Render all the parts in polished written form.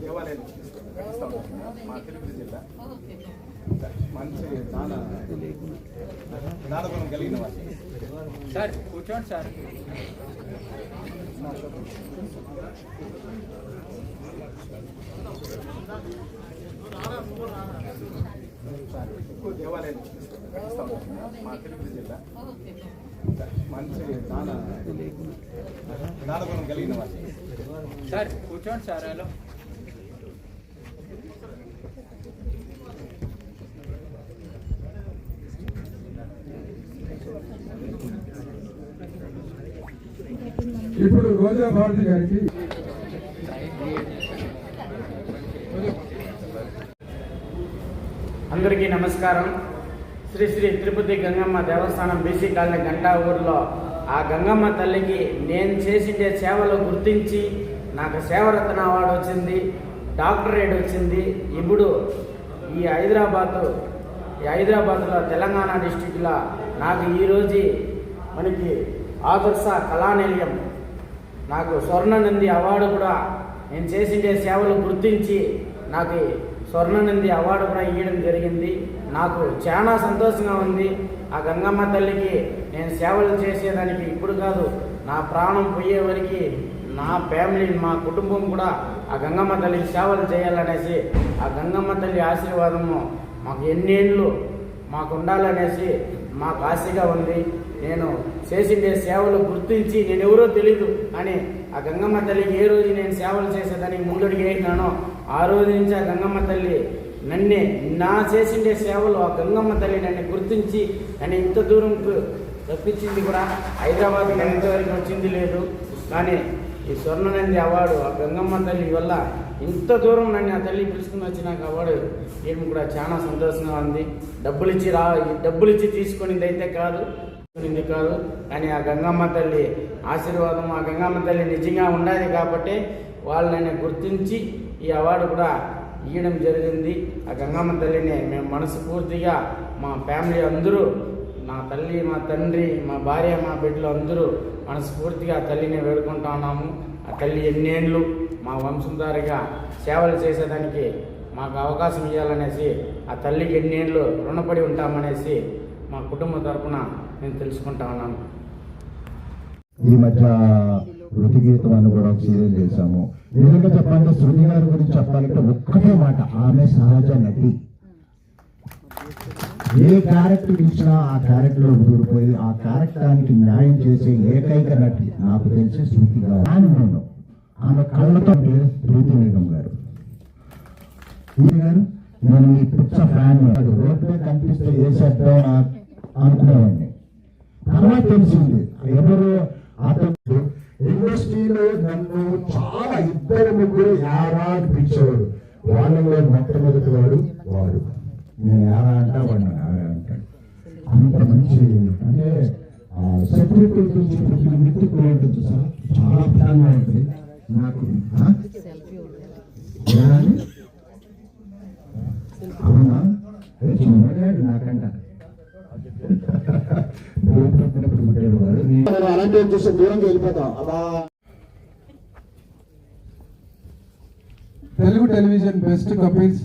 దేవాలయం మా తిరుపతి జిల్లా మంచి నానగుణం కలిగిన వాటి సార్ కూర్చోండి సార్. ఎక్కువ దేవాలయం మా తిరుపతి జిల్లా మంచి నానగుణం కలిగిన వాటి సార్ కూర్చోండి సార్. హలో ఇప్పుడు రోజా భారతి గారికి అందరికీ నమస్కారం. శ్రీ శ్రీ తిరుపతి గంగమ్మ దేవస్థానం బీసీ కాలనీ గంటా ఊర్లో ఆ గంగమ్మ తల్లికి నేను చేసిండే సేవలు గుర్తించి నాకు సేవరత్న అవార్డు వచ్చింది, డాక్టరేట్ వచ్చింది. ఇప్పుడు ఈ హైదరాబాద్లో తెలంగాణ డిస్టిక్లో నాకు ఈరోజు మనకి ఆదర్శ కళానిలయం నాకు స్వర్ణనంది అవార్డు కూడా నేను చేసిండే సేవలు గుర్తించి నాకు స్వర్ణనంది అవార్డు కూడా ఇవ్వడం జరిగింది. నాకు చాలా సంతోషంగా ఉంది. ఆ గంగమ్మ తల్లికి నేను సేవలు చేసేదానికి ఇప్పుడు కాదు, నా ప్రాణం పోయే వరకు నా ఫ్యామిలీ మా కుటుంబం కూడా ఆ గంగమ్మ తల్లికి సేవలు చేయాలనేసి ఆ గంగమ్మ తల్లి ఆశీర్వాదము మాకు ఎన్నేళ్ళు మాకు ఉండాలనేసి మాకు ఆశగా ఉంది. నేను చేసిండే సేవలు గుర్తించి నేను ఎవరో తెలీదు అని ఆ గంగమ్మ తల్లికి ఏ రోజు నేను సేవలు చేసేదానికి ముందడుగు వేసినానో ఆ రోజు నుంచి ఆ గంగమ్మ తల్లి నన్నే నా చేసిండే సేవలు ఆ గంగమ్మ తల్లి నన్ను గుర్తించి నన్ను ఇంత దూరంకు రప్పించింది కూడా. హైదరాబాద్ నేను ఇంతవరకు వచ్చింది లేదు, కానీ ఈ స్వర్ణనంది అవార్డు ఆ గంగమ్మ తల్లి వల్ల ఇంత దూరం నన్ను ఆ తల్లి పిలుచుకుని వచ్చి నాకు అవార్డు ఏమి కూడా చాలా సంతోషంగా ఉంది. డబ్బులు ఇచ్చి తీసుకునేది అయితే కాదు, కానీ ఆ గంగమ్మ తల్లి ఆశీర్వాదం ఆ గంగమ్మ తల్లి నిజంగా ఉండాలి కాబట్టి వాళ్ళు నన్ను గుర్తించి ఈ అవార్డు కూడా ఇవ్వడం జరిగింది. ఆ గంగమ్మ తల్లిని మేము మనస్ఫూర్తిగా మా ఫ్యామిలీ అందరూ, నా తల్లి, మా తండ్రి, మా భార్య, మా బిడ్డలు అందరూ మనస్ఫూర్తిగా ఆ తల్లిని వేడుకుంటా ఉన్నాము. ఆ తల్లి ఎన్నేళ్ళు మా వంశధారిగా సేవలు చేసేదానికి మాకు అవకాశం ఇవ్వాలనేసి ఆ తల్లికి ఎన్నేళ్ళు రుణపడి ఉంటామనేసి మా కుటుంబ తరఫున నేను తెలుసుకుంటా ఉన్నాను. ఈ మధ్య శృతి గీతం అని కూడా సీరియల్ చేశాము. నిజంగా చెప్పాలంటే శృతి గారి గురించి చెప్పాలంటే ఒక్కటే మాట, ఆమె సహజ నటి. ఏ క్యారెక్టర్ ఇచ్చినా ఆ క్యారెక్టర్ దూరిపోయి ఆ క్యారెక్టర్కి న్యాయం చేసే ఏకైక నటి నాకు తెలిసి శృతి గారు. ఆమె కళ్ళతో శృతి మేడం గారు నేను మీ పిచ్చ ఫ్యాన్. రోడ్డు కనిపిస్తే ఏ శబ్దం అనుకునేవాడిని. తర్వాత తెలిసింది ఎవరు అతను. ఇండస్ట్రీలో నన్ను చాలా 2-3 యారా పిలిచేవాడు. వాళ్ళలో మొట్టమొదటి వాడు నేను యారా అంటా, వాడు యారా అంటాడు. అంత మంచి అంటే సెక్యూరిటీ గురించి మిత్తుకు ఉంటుంది సార్, చాలా ప్లాన్గా ఉంటుంది నాకు. అవునా చిన్నగాడు నాకంట అలాంటి చూస్తే దూరంగా వెళ్ళిపోతాం. అలా తెలుగు టెలివిజన్ బెస్ట్ కపిల్స్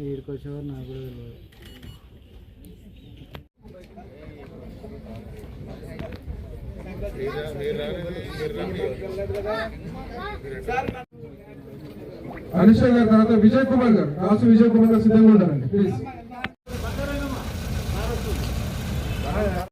వీడికి వచ్చేవారు నాకు కూడా తెలియదు. అనుష గారి తర్వాత విజయ్ కుమార్ గారు, కాసు విజయ్ కుమార్ గారు సిద్ధంగా ఉంటారండి ప్లీజ్.